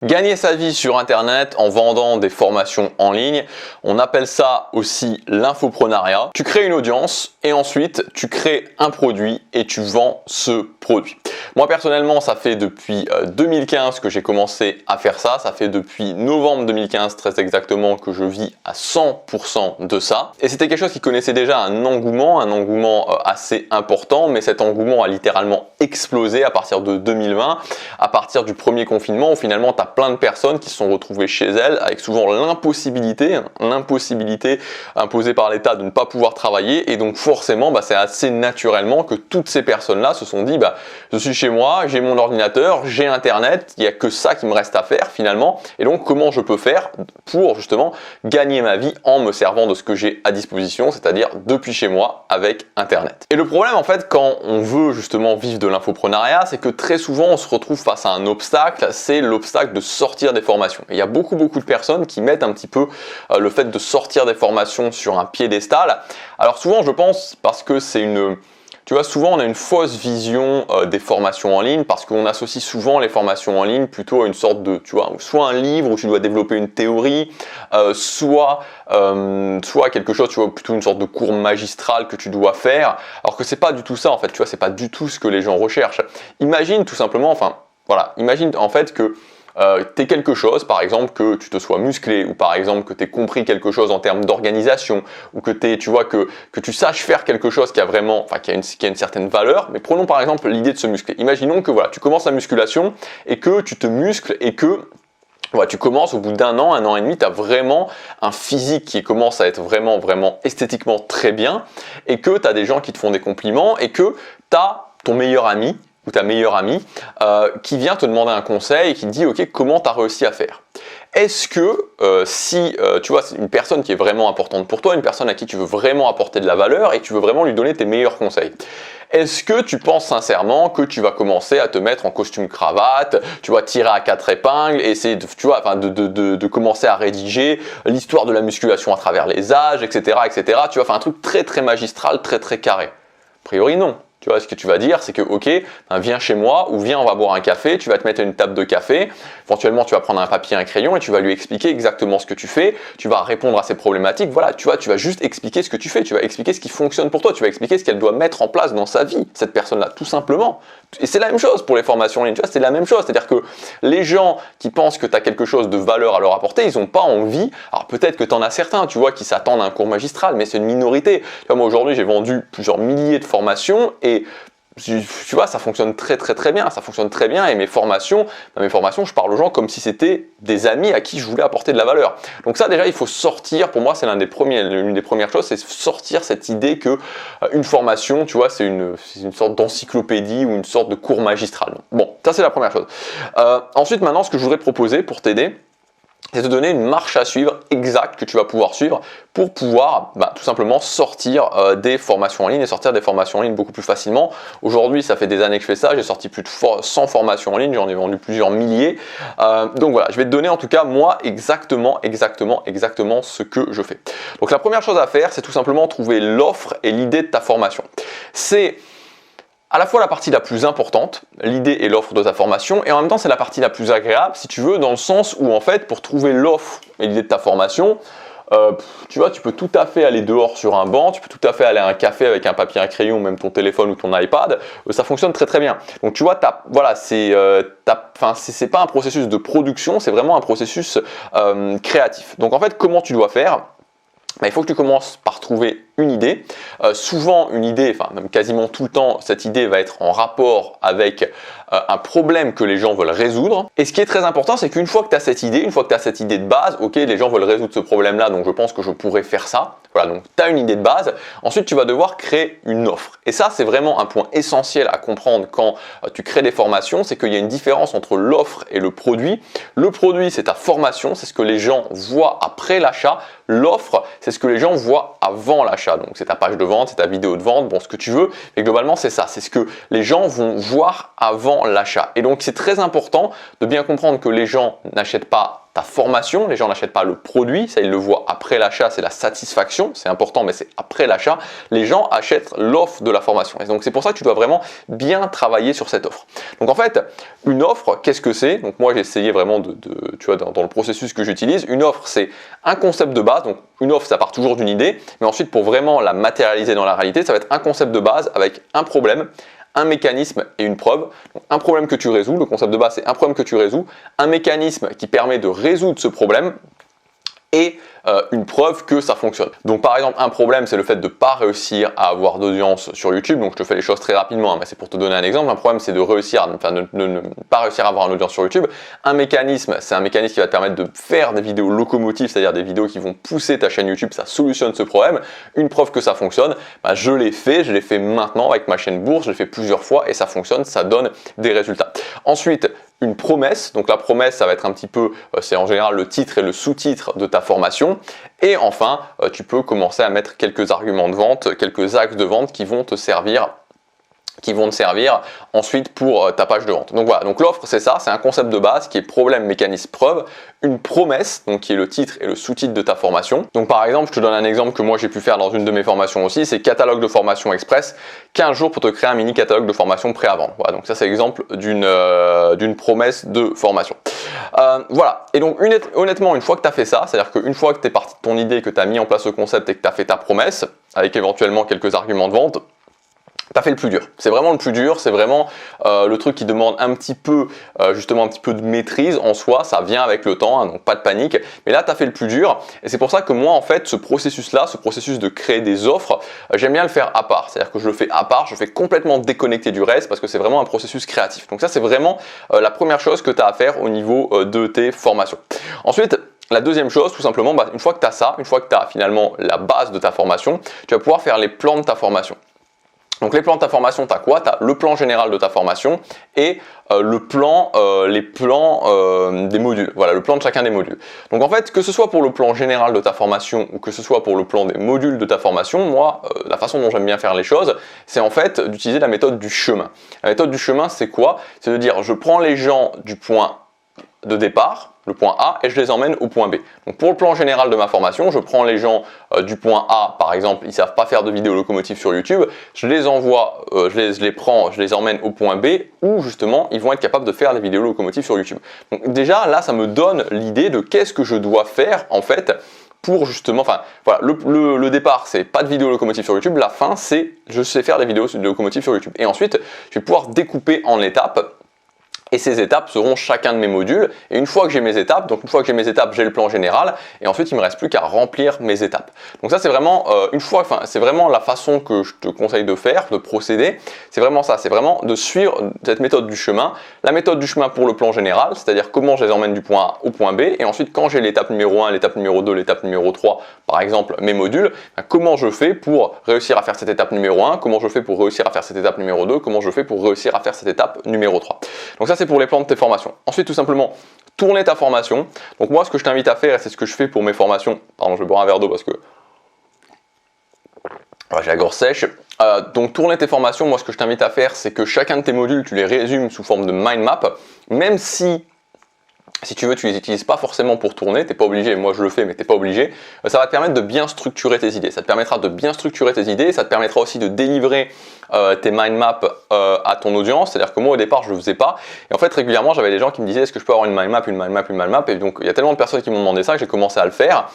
Gagner sa vie sur Internet en vendant des formations en ligne, on appelle ça aussi l'infoprenariat. Tu crées une audience et ensuite tu crées un produit et tu vends ce produit. Moi personnellement, ça fait depuis 2015 que j'ai commencé à faire ça. Ça fait depuis novembre 2015 très exactement que je vis à 100% de ça. Et c'était quelque chose qui connaissait déjà un engouement assez important, mais cet engouement a littéralement explosé à partir de 2020, à partir du premier confinement où finalement tu as plein de personnes qui se sont retrouvées chez elles avec souvent l'impossibilité imposée par l'État de ne pas pouvoir travailler, et donc forcément c'est assez naturellement que toutes ces personnes-là se sont dit je suis chez moi, j'ai mon ordinateur, j'ai Internet, il n'y a que ça qui me reste à faire finalement, et donc comment je peux faire pour justement gagner ma vie en me servant de ce que j'ai à disposition, c'est-à-dire depuis chez moi avec Internet. Et le problème en fait quand on veut justement vivre de l'infoprenariat, c'est que très souvent on se retrouve face à un obstacle, c'est l'obstacle de sortir des formations. Et il y a beaucoup de personnes qui mettent un petit peu le fait de sortir des formations sur un piédestal. Alors souvent je pense parce que c'est une... Tu vois, souvent on a une fausse vision des formations en ligne parce qu'on associe souvent les formations en ligne plutôt à une sorte de, tu vois, soit un livre où tu dois développer une théorie, soit quelque chose, tu vois, plutôt une sorte de cours magistral que tu dois faire, alors que c'est pas du tout ça en fait, tu vois, c'est pas du tout ce que les gens recherchent. Imagine tout simplement, imagine en fait que tu es quelque chose, par exemple que tu te sois musclé, ou par exemple que tu aies compris quelque chose en termes d'organisation, ou que tu saches faire quelque chose qui a vraiment, qui a une certaine valeur. Mais prenons par exemple l'idée de se muscler. Imaginons que tu commences la musculation et que tu te muscles et que tu commences au bout d'un an et demi, tu as vraiment un physique qui commence à être vraiment esthétiquement très bien, et que tu as des gens qui te font des compliments, et que tu as ton meilleur ami ou ta meilleure amie qui vient te demander un conseil et qui te dit ok, comment tu as réussi à faire. Est-ce que si tu vois, c'est une personne qui est vraiment importante pour toi, une personne à qui tu veux vraiment apporter de la valeur et que tu veux vraiment lui donner tes meilleurs conseils, est-ce que tu penses sincèrement que tu vas commencer à te mettre en costume cravate, tu vas tirer à 4 épingles, essayer de commencer à rédiger l'histoire de la musculation à travers les âges, etc. Tu vas faire un truc très magistral, très carré? A priori non. Tu vois, ce que tu vas dire, c'est que ok, viens chez moi, ou viens, on va boire un café, tu vas te mettre à une table de café, éventuellement tu vas prendre un papier, un crayon et tu vas lui expliquer exactement ce que tu fais, tu vas répondre à ses problématiques, voilà, tu vas juste expliquer ce que tu fais, tu vas expliquer ce qui fonctionne pour toi, tu vas expliquer ce qu'elle doit mettre en place dans sa vie, cette personne-là, tout simplement. Et c'est la même chose pour les formations en ligne, tu vois, c'est la même chose, c'est-à-dire que les gens qui pensent que tu as quelque chose de valeur à leur apporter, ils n'ont pas envie, alors peut-être que tu en as certains, tu vois, qui s'attendent à un cours magistral, mais c'est une minorité. Tu vois, moi aujourd'hui j'ai vendu plusieurs milliers de formations et tu vois, ça fonctionne très bien, ça fonctionne très bien, et mes formations, je parle aux gens comme si c'était des amis à qui je voulais apporter de la valeur. Donc ça déjà, il faut sortir, pour moi c'est l'une des premières choses, c'est sortir cette idée que une formation, tu vois, c'est une sorte d'encyclopédie ou une sorte de cours magistral. Bon, ça c'est la première chose. Ensuite, maintenant, ce que je voudrais te proposer pour t'aider, c'est de te donner une marche à suivre exacte que tu vas pouvoir suivre pour pouvoir tout simplement sortir des formations en ligne et sortir des formations en ligne beaucoup plus facilement. Aujourd'hui, ça fait des années que je fais ça, j'ai sorti plus de 100 formations en ligne, j'en ai vendu plusieurs milliers. Donc voilà, je vais te donner en tout cas moi exactement ce que je fais. Donc la première chose à faire, c'est tout simplement trouver l'offre et l'idée de ta formation. C'est à la fois la partie la plus importante, l'idée et l'offre de ta formation, et en même temps c'est la partie la plus agréable si tu veux, dans le sens où en fait pour trouver l'offre et l'idée de ta formation, tu vois, tu peux tout à fait aller dehors sur un banc, tu peux tout à fait aller à un café avec un papier, un crayon, ou même ton téléphone ou ton iPad, ça fonctionne très bien. Donc tu vois, c'est pas un processus de production, c'est vraiment un processus créatif. Donc en fait, comment tu dois faire? Il faut que tu commences par trouver une idée. Souvent une idée, même quasiment tout le temps, cette idée va être en rapport avec un problème que les gens veulent résoudre. Et ce qui est très important, c'est qu'une fois que tu as cette idée, de base, ok, les gens veulent résoudre ce problème-là, donc je pense que je pourrais faire ça. Voilà, donc tu as une idée de base. Ensuite, tu vas devoir créer une offre. Et ça, c'est vraiment un point essentiel à comprendre quand tu crées des formations, c'est qu'il y a une différence entre l'offre et le produit. Le produit, c'est ta formation, c'est ce que les gens voient après l'achat. L'offre, c'est ce que les gens voient avant l'achat. Donc c'est ta page de vente, c'est ta vidéo de vente, bon ce que tu veux. Mais globalement, c'est ça. C'est ce que les gens vont voir avant l'achat. Et donc c'est très important de bien comprendre que les gens n'achètent pas ta formation, les gens n'achètent pas le produit, ça ils le voient après l'achat, c'est la satisfaction, c'est important mais c'est après l'achat, les gens achètent l'offre de la formation. Et donc c'est pour ça que tu dois vraiment bien travailler sur cette offre. Donc en fait, une offre, qu'est-ce que c'est? Donc moi j'ai essayé vraiment tu vois, dans le processus que j'utilise, une offre c'est un concept de base, donc une offre ça part toujours d'une idée, mais ensuite pour vraiment la matérialiser dans la réalité, ça va être un concept de base avec un problème, un mécanisme et une preuve. Donc, un problème que tu résous, le concept de base c'est un problème que tu résous, un mécanisme qui permet de résoudre ce problème et une preuve que ça fonctionne. Donc par exemple un problème c'est le fait de ne pas réussir à avoir d'audience sur YouTube, donc je te fais les choses très rapidement, hein, mais c'est pour te donner un exemple. Un problème c'est de réussir, ne pas réussir à avoir une audience sur YouTube. Un mécanisme, c'est un mécanisme qui va te permettre de faire des vidéos locomotives, c'est-à-dire des vidéos qui vont pousser ta chaîne YouTube, ça solutionne ce problème. Une preuve que ça fonctionne, bah, je l'ai fait maintenant avec ma chaîne Bourse, je l'ai fait plusieurs fois et ça fonctionne, ça donne des résultats. Ensuite, une promesse, donc la promesse ça va être un petit peu, c'est en général le titre et le sous-titre de ta formation. Et enfin, tu peux commencer à mettre quelques arguments de vente, quelques axes de vente qui vont te servir ensuite pour ta page de vente. Donc voilà, donc l'offre c'est ça, c'est un concept de base qui est problème, mécanisme, preuve, une promesse, donc qui est le titre et le sous-titre de ta formation. Donc par exemple, je te donne un exemple que moi j'ai pu faire dans une de mes formations aussi, c'est catalogue de formation express, 15 jours pour te créer un mini catalogue de formation prêt à vendre. Voilà, donc ça c'est l'exemple d'une promesse de formation. Voilà, et donc honnêtement, une fois que tu as fait ça, c'est-à-dire qu'une fois que tu es parti de ton idée, que tu as mis en place le concept et que tu as fait ta promesse, avec éventuellement quelques arguments de vente, t'as fait le plus dur. C'est vraiment le plus dur, c'est vraiment le truc qui demande un petit peu, justement un petit peu de maîtrise en soi, ça vient avec le temps, hein, donc pas de panique. Mais là, tu as fait le plus dur et c'est pour ça que moi, en fait, ce processus-là, ce processus de créer des offres, j'aime bien le faire à part. C'est-à-dire que je le fais à part, je le fais complètement déconnecté du reste parce que c'est vraiment un processus créatif. Donc ça, c'est vraiment la première chose que tu as à faire au niveau de tes formations. Ensuite, la deuxième chose, tout simplement, bah, une fois que tu as ça, une fois que tu as finalement la base de ta formation, tu vas pouvoir faire les plans de ta formation. Donc les plans de ta formation, tu as quoi? Tu as le plan général de ta formation et les plans des modules. Voilà, le plan de chacun des modules. Donc en fait, que ce soit pour le plan général de ta formation ou que ce soit pour le plan des modules de ta formation, moi, la façon dont j'aime bien faire les choses, c'est en fait d'utiliser la méthode du chemin. La méthode du chemin, c'est quoi? C'est de dire, je prends les gens du point de départ, le point A, et je les emmène au point B. Donc pour le plan général de ma formation, je prends les gens du point A, par exemple, ils ne savent pas faire de vidéo locomotive sur YouTube, je les envoie, je les prends, je les emmène au point B, où justement, ils vont être capables de faire des vidéos locomotives sur YouTube. Donc déjà, là, ça me donne l'idée de qu'est-ce que je dois faire, en fait, pour justement, enfin, voilà, le départ, c'est pas de vidéo locomotive sur YouTube, la fin, c'est je sais faire des vidéos locomotives sur YouTube. Et ensuite, je vais pouvoir découper en étapes. Et ces étapes seront chacun de mes modules. Et une fois que j'ai mes étapes, j'ai le plan général. Et ensuite, il me reste plus qu'à remplir mes étapes. Donc ça, c'est vraiment c'est vraiment la façon que je te conseille de faire, de procéder. C'est vraiment ça. C'est vraiment de suivre cette méthode du chemin. La méthode du chemin pour le plan général, c'est-à-dire comment je les emmène du point A au point B. Et ensuite, quand j'ai l'étape numéro 1, l'étape numéro 2, l'étape numéro 3, par exemple, mes modules, comment je fais pour réussir à faire cette étape numéro 1, comment je fais pour réussir à faire cette étape numéro 2, comment je fais pour réussir à faire cette étape numéro 3. Donc ça, c'est pour les plans de tes formations. Ensuite, tout simplement, tourner ta formation. Donc moi, ce que je t'invite à faire, et c'est ce que je fais pour mes formations, pardon, je vais boire un verre d'eau parce que j'ai la gorge sèche. Donc tourner tes formations, moi ce que je t'invite à faire, c'est que chacun de tes modules, tu les résumes sous forme de mind map, même si tu veux, tu les utilises pas forcément pour tourner, t'es pas obligé, moi je le fais mais t'es pas obligé, ça va te permettre de bien structurer tes idées, ça te permettra de bien structurer tes idées, ça te permettra aussi de délivrer tes mind maps à ton audience, c'est-à-dire que moi au départ je le faisais pas, et en fait régulièrement j'avais des gens qui me disaient est-ce que je peux avoir une mind map, et donc il y a tellement de personnes qui m'ont demandé ça que j'ai commencé à le faire,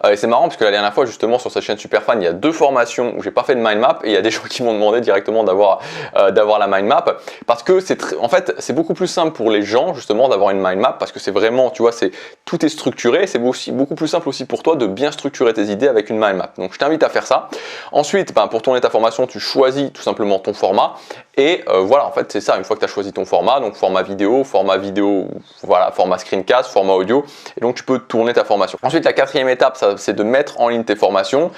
et c'est marrant parce que la dernière fois justement sur cette chaîne Superfan, il y a 2 formations où j'ai pas fait de mind map, et il y a des gens qui m'ont demandé directement d'avoir la mind map, parce que en fait c'est beaucoup plus simple pour les gens justement d'avoir une mind map, parce que c'est vraiment, tu vois, tout est structuré, c'est beaucoup plus simple aussi pour toi de bien structurer tes idées avec une mind map. Donc je t'invite à faire ça. Ensuite, pour tourner ta formation, tu choisis tout simplement ton format. Et voilà, en fait, c'est ça, une fois que tu as choisi ton format, donc format vidéo, voilà, format screencast, format audio, et donc tu peux tourner ta formation. Ensuite, la 4e étape, c'est de mettre en ligne tes formations.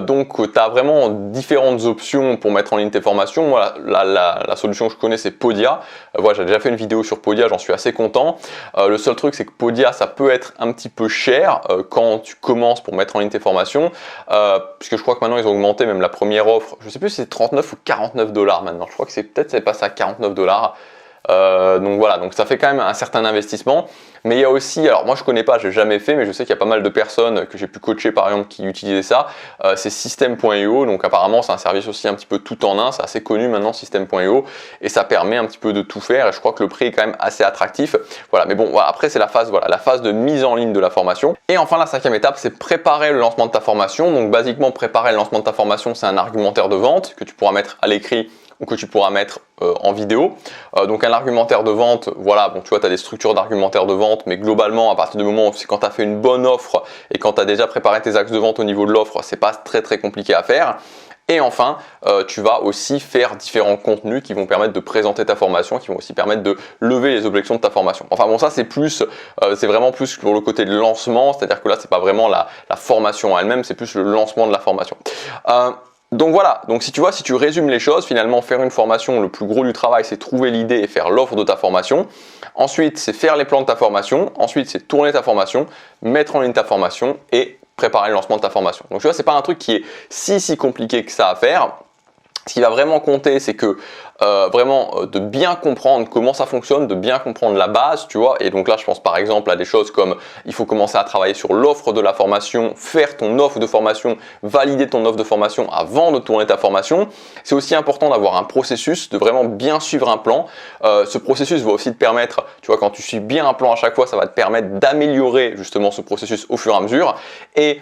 Donc, tu as vraiment différentes options pour mettre en ligne tes formations. Moi, la solution que je connais, c'est Podia. Voilà, j'ai déjà fait une vidéo sur Podia, j'en suis assez content. Le seul truc, c'est que Podia, ça peut être un petit peu cher quand tu commences pour mettre en ligne tes formations, puisque je crois que maintenant, ils ont augmenté même la première offre. Je sais plus si c'est 39 ou 49 $ maintenant. Je crois que c'est passé à 49 $. Donc voilà, donc ça fait quand même un certain investissement. Mais il y a aussi, alors moi je connais pas, j'ai jamais fait, mais je sais qu'il y a pas mal de personnes que j'ai pu coacher par exemple qui utilisaient ça. C'est System.io, donc apparemment c'est un service aussi un petit peu tout en un, c'est assez connu maintenant System.io, et ça permet un petit peu de tout faire. Et je crois que le prix est quand même assez attractif. Voilà, mais bon, voilà, après c'est la phase, voilà, la phase de mise en ligne de la formation. Et enfin la cinquième étape, c'est préparer le lancement de ta formation. Donc basiquement préparer le lancement de ta formation, c'est un argumentaire de vente que tu pourras mettre à l'écrit ou que tu pourras mettre en vidéo. Donc un argumentaire de vente, voilà, bon tu vois, tu as des structures d'argumentaire de vente, mais globalement à partir du moment où c'est quand tu as fait une bonne offre et quand tu as déjà préparé tes axes de vente au niveau de l'offre, c'est pas très compliqué à faire. Et enfin, tu vas aussi faire différents contenus qui vont permettre de présenter ta formation, qui vont aussi permettre de lever les objections de ta formation. Enfin bon, ça c'est plus, c'est vraiment plus pour le côté de lancement, c'est-à-dire que là c'est pas vraiment la formation elle-même, c'est plus le lancement de la formation. Donc voilà, donc si tu vois, si tu résumes les choses, finalement faire une formation, le plus gros du travail c'est trouver l'idée et faire l'offre de ta formation. Ensuite c'est faire les plans de ta formation, ensuite c'est tourner ta formation, mettre en ligne ta formation et préparer le lancement de ta formation. Donc tu vois, c'est pas un truc qui est si compliqué que ça à faire. Ce qui va vraiment compter, c'est que vraiment de bien comprendre comment ça fonctionne, de bien comprendre la base, tu vois. Et donc là, je pense par exemple à des choses comme il faut commencer à travailler sur l'offre de la formation, faire ton offre de formation, valider ton offre de formation avant de tourner ta formation. C'est aussi important d'avoir un processus, de vraiment bien suivre un plan. Ce processus va aussi te permettre, tu vois, quand tu suis bien un plan à chaque fois, ça va te permettre d'améliorer justement ce processus au fur et à mesure. Et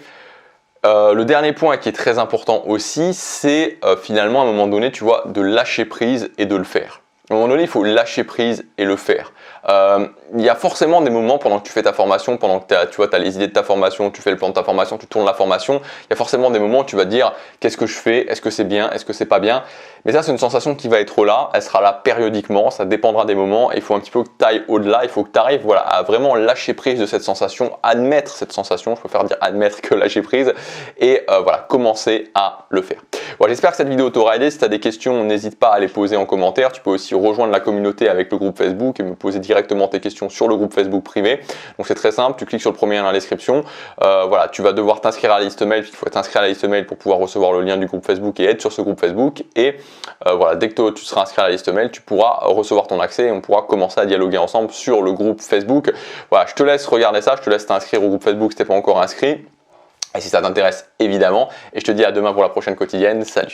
le dernier point qui est très important aussi, c'est finalement à un moment donné, tu vois, de lâcher prise et de le faire. À un moment donné, il faut lâcher prise et le faire. Il y a forcément des moments pendant que tu fais ta formation, pendant que tu as les idées de ta formation, tu fais le plan de ta formation, tu tournes la formation, il y a forcément des moments où tu vas te dire qu'est-ce que je fais, est-ce que c'est bien, est-ce que c'est pas bien. Mais ça c'est une sensation qui va être là, elle sera là périodiquement, ça dépendra des moments, et il faut un petit peu que tu ailles au-delà, il faut que tu arrives voilà, à vraiment lâcher prise de cette sensation, admettre cette sensation, je préfère dire admettre que lâcher prise, et voilà, commencer à le faire. Bon, j'espère que cette vidéo t'aura aidé, si tu as des questions, n'hésite pas à les poser en commentaire, tu peux aussi rejoindre la communauté avec le groupe Facebook et me poser directement tes questions sur le groupe Facebook privé. Donc c'est très simple, tu cliques sur le premier lien dans la description, voilà, tu vas devoir t'inscrire à la liste mail, il faut t'inscrire à la liste mail pour pouvoir recevoir le lien du groupe Facebook et être sur ce groupe Facebook, et voilà, dès que tu seras inscrit à la liste mail, tu pourras recevoir ton accès et on pourra commencer à dialoguer ensemble sur le groupe Facebook. Voilà, je te laisse regarder ça, je te laisse t'inscrire au groupe Facebook si tu n'es pas encore inscrit. Et si ça t'intéresse, évidemment. Et je te dis à demain pour la prochaine quotidienne. Salut!